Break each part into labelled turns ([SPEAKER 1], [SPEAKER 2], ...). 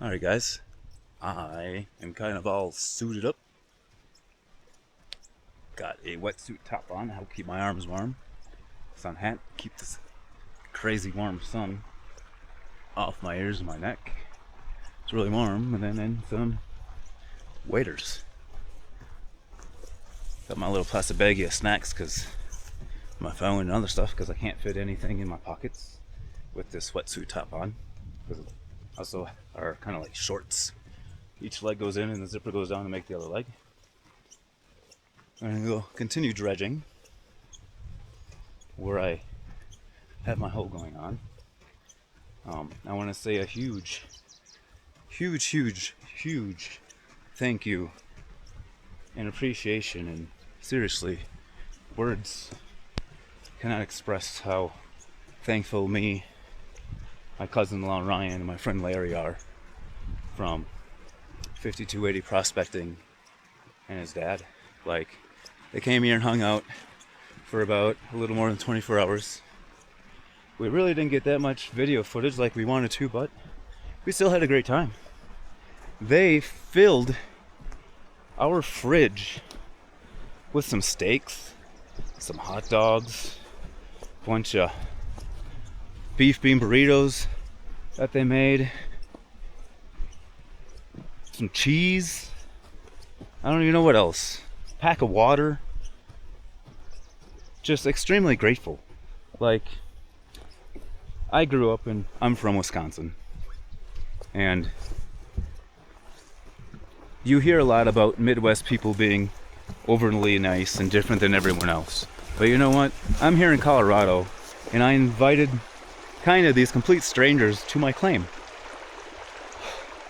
[SPEAKER 1] Alright guys, I am kind of all suited up. Got a wetsuit top on to help keep my arms warm. Sun hat, keep this crazy warm sun off my ears and my neck. It's really warm, and then some waders. Got my little plastic baggie of snacks because my phone and other stuff, because I can't fit anything in my pockets with this wetsuit top on. Because also are kind of like shorts. Each leg goes in and the zipper goes down to make the other leg. I'm gonna go continue dredging where I have my hole going on. I want to say a huge thank you and appreciation, and seriously, words cannot express how thankful me, my cousin-in-law Ryan, and my friend Larry are from 5280 Prospecting and his dad. Like, they came here and hung out for about a little more than 24 hours. We really didn't get that much video footage like we wanted to, but we still had a great time. They filled our fridge with some steaks, some hot dogs, a bunch of beef bean burritos that they made, some cheese, I don't even know what else, pack of water. Just extremely grateful. Like, I grew up I'm from Wisconsin, and you hear a lot about Midwest people being overly nice and different than everyone else. But you know what? I'm here in Colorado, and I invited kind of these complete strangers to my claim.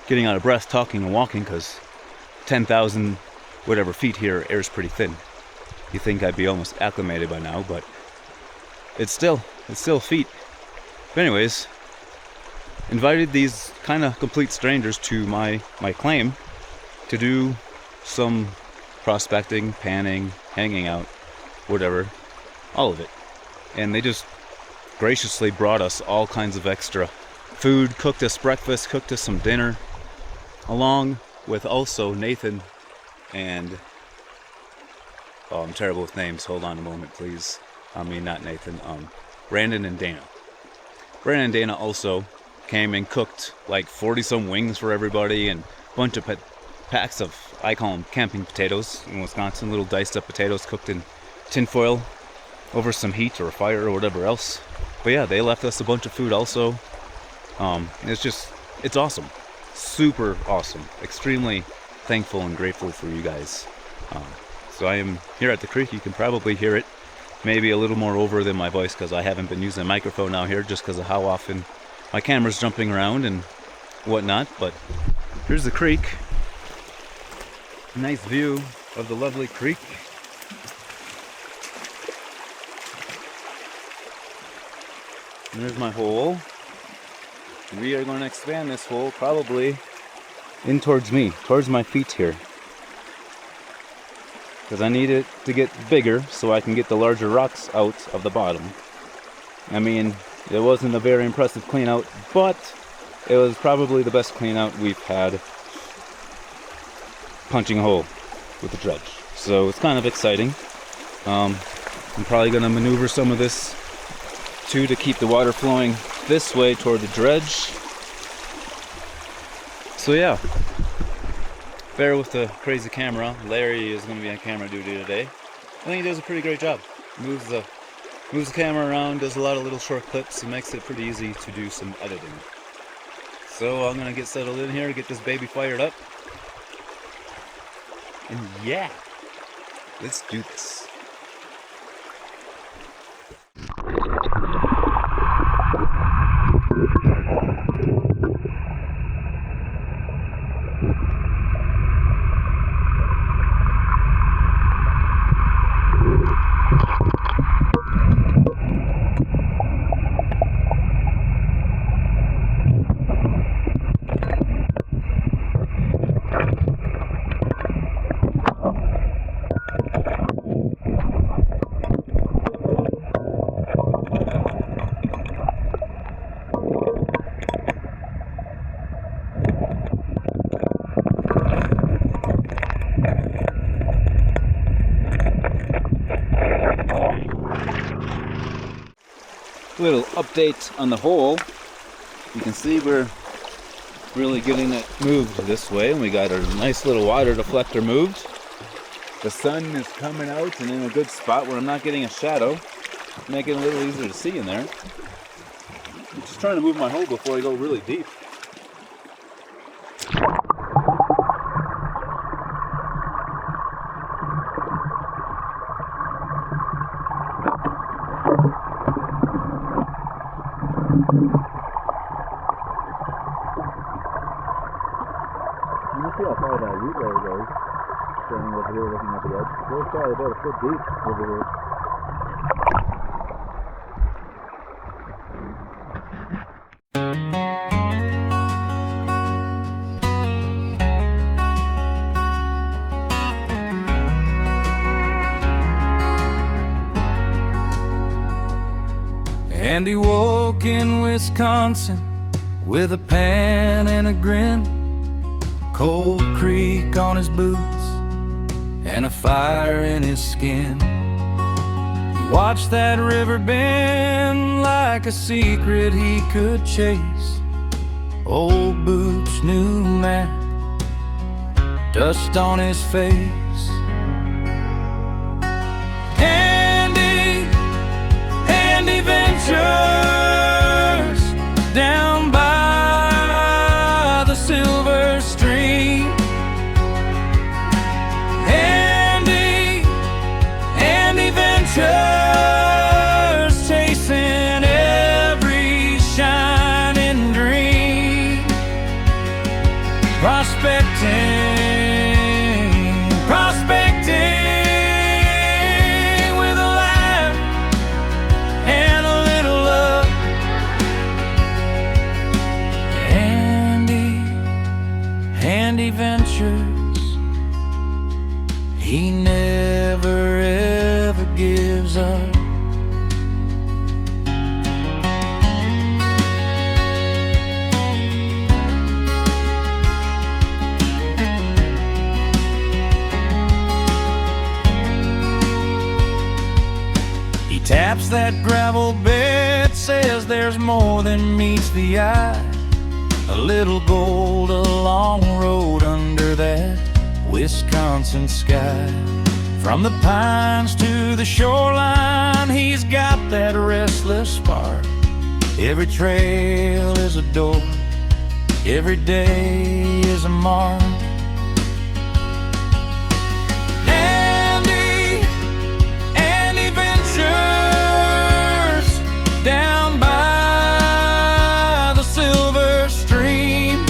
[SPEAKER 1] Getting out of breath talking and walking because 10,000 whatever feet here, air's pretty thin. You think I'd be almost acclimated by now, but it's still feet. But anyways, invited these kind of complete strangers to my claim to do some prospecting, panning, hanging out, whatever, all of it. And they just graciously brought us all kinds of extra food, cooked us breakfast, cooked us some dinner, along with also Nathan and, oh, I'm terrible with names, hold on a moment please. I mean, not Nathan, Brandon and Dana. Brandon and Dana also came and cooked like 40 some wings for everybody, and a bunch of packs of, I call them camping potatoes in Wisconsin, little diced up potatoes cooked in tinfoil over some heat or a fire or whatever else. But yeah, they left us a bunch of food also. It's awesome. Super awesome. Extremely thankful and grateful for you guys. So I am here at the creek. You can probably hear it maybe a little more over than my voice because I haven't been using a microphone out here just because of how often my camera's jumping around and whatnot. But here's the creek. Nice view of the lovely creek. And there's my hole. We are going to expand this hole probably in towards me, towards my feet here. Because I need it to get bigger so I can get the larger rocks out of the bottom. I mean, it wasn't a very impressive clean out, but it was probably the best clean out we've had punching a hole with the dredge. So it's kind of exciting. I'm probably going to maneuver some of this too to keep the water flowing this way toward the dredge. So yeah, bear with the crazy camera. Larry is going to be on camera duty today. I think he does a pretty great job. Moves the camera around, does a lot of little short clips, and makes it pretty easy to do some editing. So I'm going to get settled in here, get this baby fired up. And yeah, let's do this. Little update on the hole. You can see we're really getting it moved this way, and we got our nice little water deflector moved. The sun is coming out and in a good spot where I'm not getting a shadow, making it a little easier to see in there. I'm just trying to move my hole before I go really deep. You see how far that root layer goes, standing over here looking at the edge. There's probably about a foot deep over here.
[SPEAKER 2] And he woke in Wisconsin with a pan and a grin, Cold Creek on his boots and a fire in his skin. He watched that river bend like a secret he could chase. Old boots, new map, dust on his face. Andy Ventures down by the silver stream. Andy Ventures chasing every shining dream. Prospecting with a laugh and a little love. Andy Ventures, he never ever gives up. He taps that gravel bed, says there's more than meets the eye. A little gold, a long road under that Wisconsin sky. From the pines to the shoreline, he's got that restless spark. Every trail is a door, every day is a mark. Andy Ventures down by the silver stream.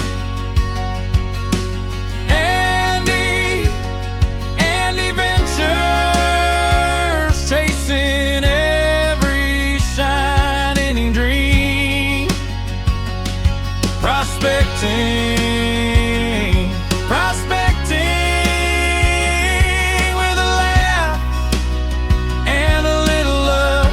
[SPEAKER 2] Andy Ventures chasing every shining dream. Prospecting with a laugh and a little love.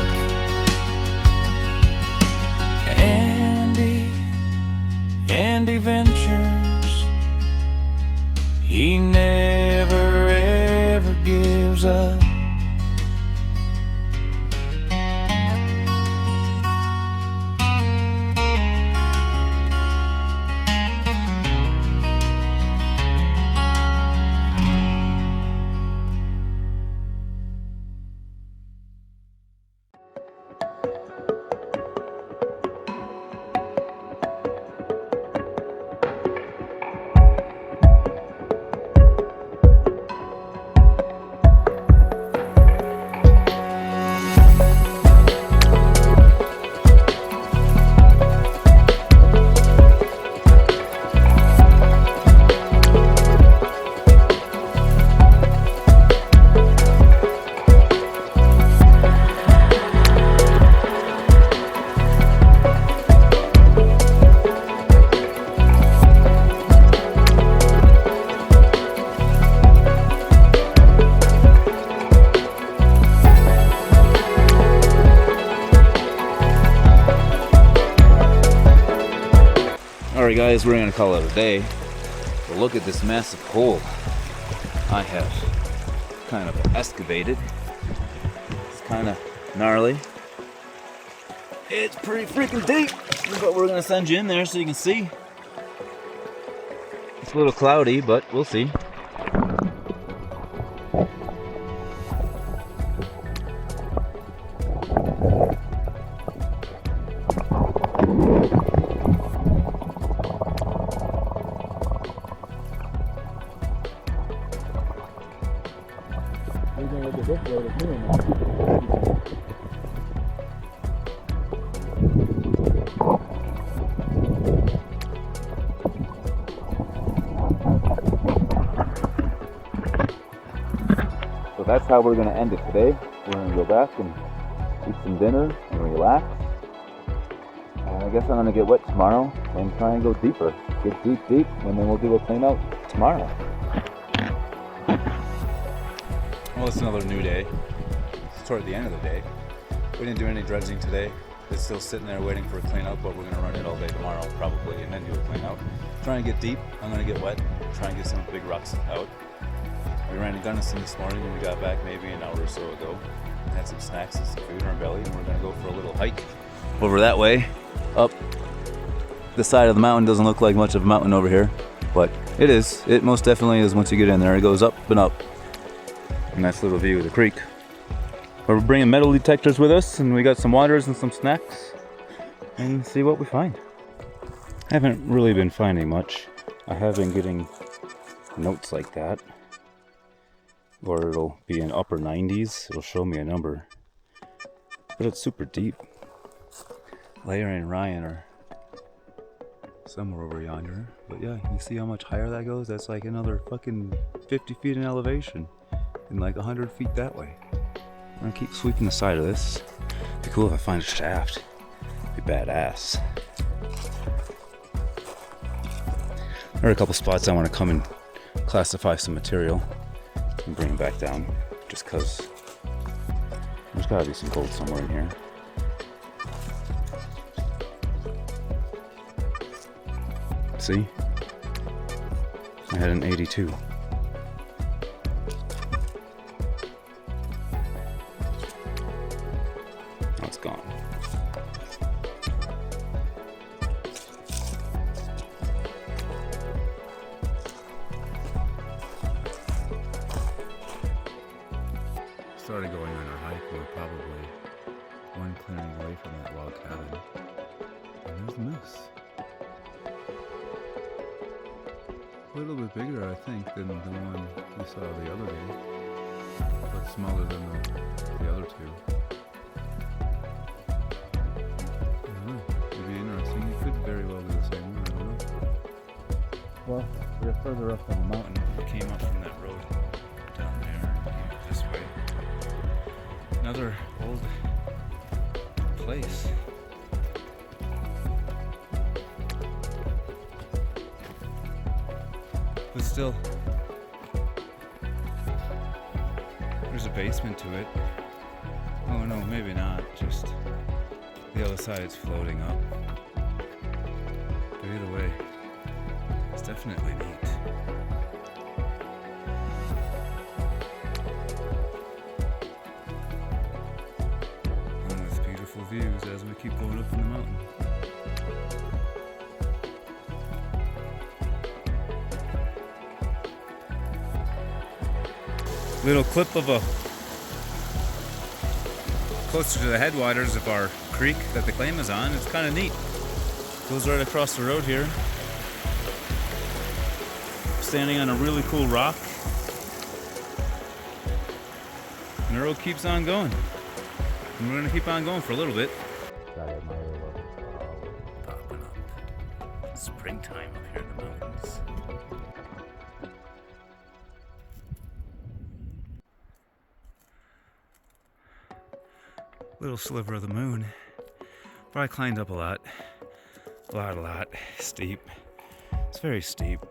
[SPEAKER 2] Andy Ventures, he never ever gives up.
[SPEAKER 1] Alright guys, we're gonna call it a day. But look at this massive hole I have kind of excavated. It's kind of gnarly. It's pretty freaking deep, but we're gonna send you in there so you can see. It's a little cloudy, but we'll see. We're gonna look at this way with me now. So that's how we're going to end it today. We're going to go back and eat some dinner and relax. And I guess I'm going to get wet tomorrow and try and go deeper. Get deep, and then we'll do a clean out tomorrow. Well, it's another new day. It's toward the end of the day. We didn't do any dredging today. It's still sitting there waiting for a clean out, but we're going to run it all day tomorrow probably and then do a clean out. Try and get deep. I'm going to get wet. Try and get some big rocks out. We ran to Gunnison this morning and we got back maybe an hour or so ago. Had some snacks and some food in our belly, and we're going to go for a little hike over that way. Up the side of the mountain. Doesn't look like much of a mountain over here, but it is. It most definitely is once you get in there. It goes up and up. A nice little view of the creek. But we're bringing metal detectors with us, and we got some waters and some snacks, and see what we find. I haven't really been finding much. I have been getting notes like that, or it'll be in upper 90s. It'll show me a number, but it's super deep. Larry and Ryan are somewhere over yonder, but yeah, you see how much higher that goes? That's like another fucking 50 feet in elevation and like 100 feet that way. I'm gonna keep sweeping the side of this. Be cool if I find a shaft. Be badass. There are a couple spots I want to come and classify some material and bring it back down, just cause there's gotta be some gold somewhere in here. See? I had an 82. Now it's gone. Started going on our hike. We're probably one clearing away from that log cabin. And there's the moose. A little bit bigger, I think, than the one we saw the other day, but smaller than the other two. I don't know. It'd be interesting. It could very well be the same one. I don't know. Well, we're further up on the mountain. We came up from that road down there, came up this way. Another old place. But still, there's a basement to it. Oh no, maybe not. Just the other side is floating up. But either way, it's definitely neat. And with beautiful views as we keep going up in the mountain. Little clip of a closer to the headwaters of our creek that the claim is on. It's kind of neat. Goes right across the road here. Standing on a really cool rock. And the road keeps on going. And we're gonna keep on going for a little bit. Popping up. Springtime up here in the mountains. Little sliver of the moon. But I climbed up a lot. A lot. Steep. It's very steep.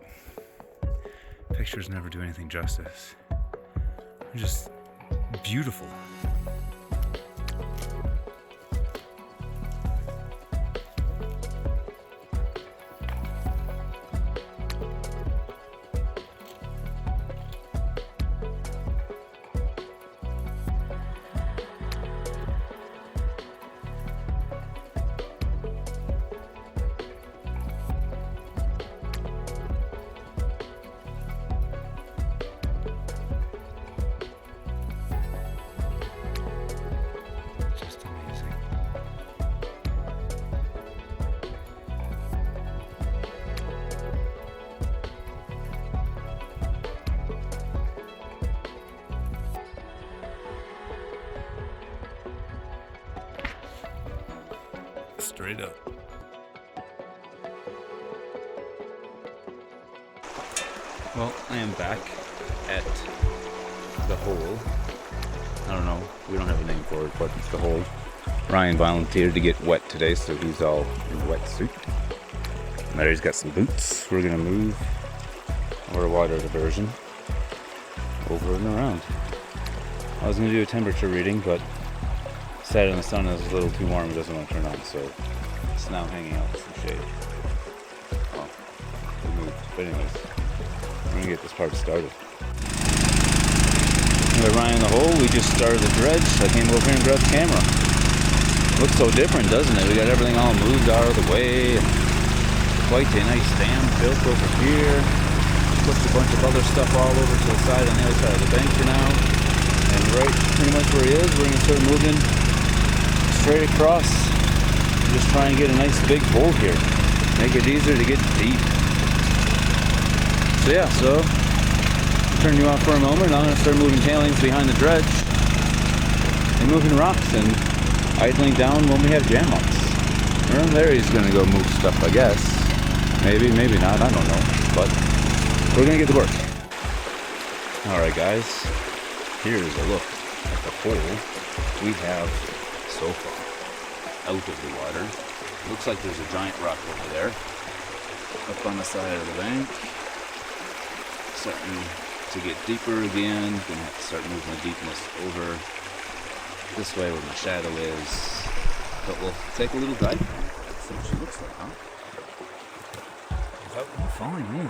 [SPEAKER 1] Pictures never do anything justice. They're just beautiful.
[SPEAKER 2] straight up.
[SPEAKER 1] Well, I am back at the hole. I don't know, we don't have a name for it, but it's the hole. Ryan volunteered to get wet today, so he's all in a wetsuit. Mary's got some boots. We're gonna move our water diversion over and around. I was gonna do a temperature reading, but sat in the sun is a little too warm, it doesn't want to turn on, so it's now hanging out in some shade. Well, we moved. But anyways, we're gonna get this part started. With Ryan in the hole, we just started the dredge. I came over here and grabbed the camera. Looks so different, doesn't it? We got everything all moved out of the way. Quite a nice dam built over here. Pushed a bunch of other stuff all over to the side on the other side of the bank for now. And right pretty much where he is, we're gonna start moving straight across. Just try and get a nice big hole here. Make it easier to get deep. So yeah, turn you off for a moment. I'm gonna start moving tailings behind the dredge and moving rocks and idling down when we have jam ups. And Larry's gonna go move stuff, I guess. Maybe, maybe not, I don't know. But we're gonna get to work. Alright guys, here's a look at the hole we have so far out of the water. Looks like there's a giant rock over there, up on the side of the bank. Starting to get deeper again. Gonna have to start moving the deepness over this way where my shadow is. But we'll take a little dive. See what she looks like, huh? Without falling in.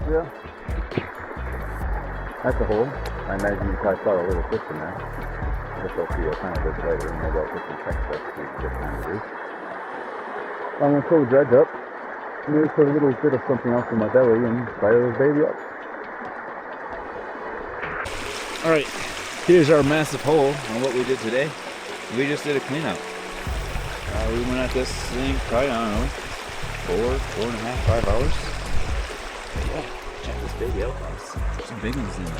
[SPEAKER 1] Yeah. That's a hole. I imagine you probably saw a little fish in there. I guess I'll see a kind of bit later and maybe I'll put some check stuff to see what kind to do. I'm going to pull the dredge up, maybe put a little bit of something else in my belly and fire this baby up. Alright, here's our massive hole on what we did today. We just did a clean out. We went at this thing probably, I don't know, 4.5, 5 hours. But yeah, check this baby out, guys. There's some big ones in there.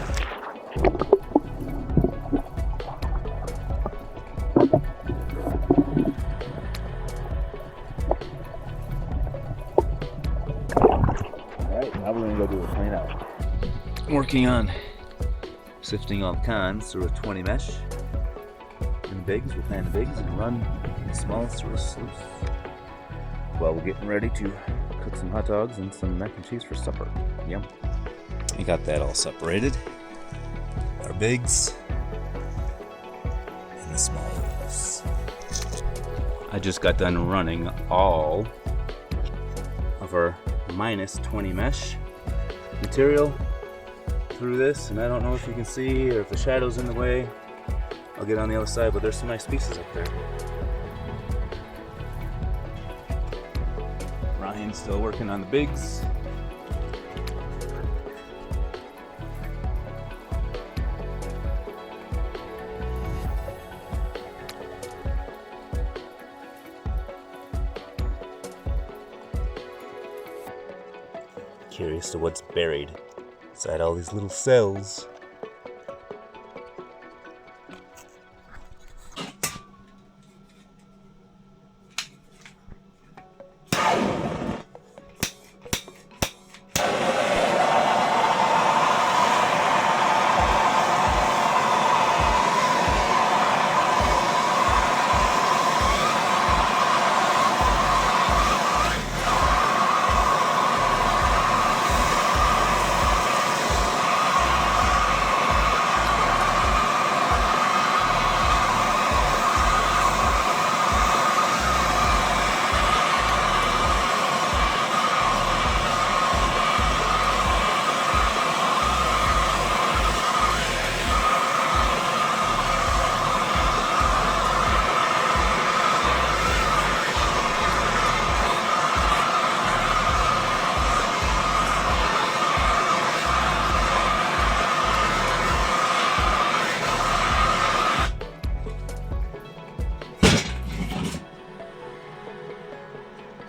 [SPEAKER 1] Alright, now we're gonna go do a clean out. Working on sifting all the cons through a 20 mesh. And the bigs, we'll pan the bigs and run the smalls through a sluice. While we're getting ready to cook some hot dogs and some mac and cheese for supper. Yum. We got that all separated. Our bigs and the smalls. I just got done running all of our minus 20 mesh material through this, and I don't know if you can see or if the shadow's in the way. I'll get on the other side, but there's some nice pieces up there. Ryan's still working on the bigs. Curious to what's buried inside all these little cells.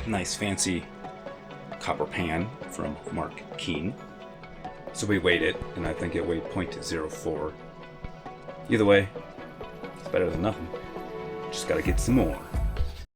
[SPEAKER 1] nice fancy copper pan from Mark Keen. So we weighed it, and I think it weighed 0.04. Either way, it's better than nothing. Just gotta get some more.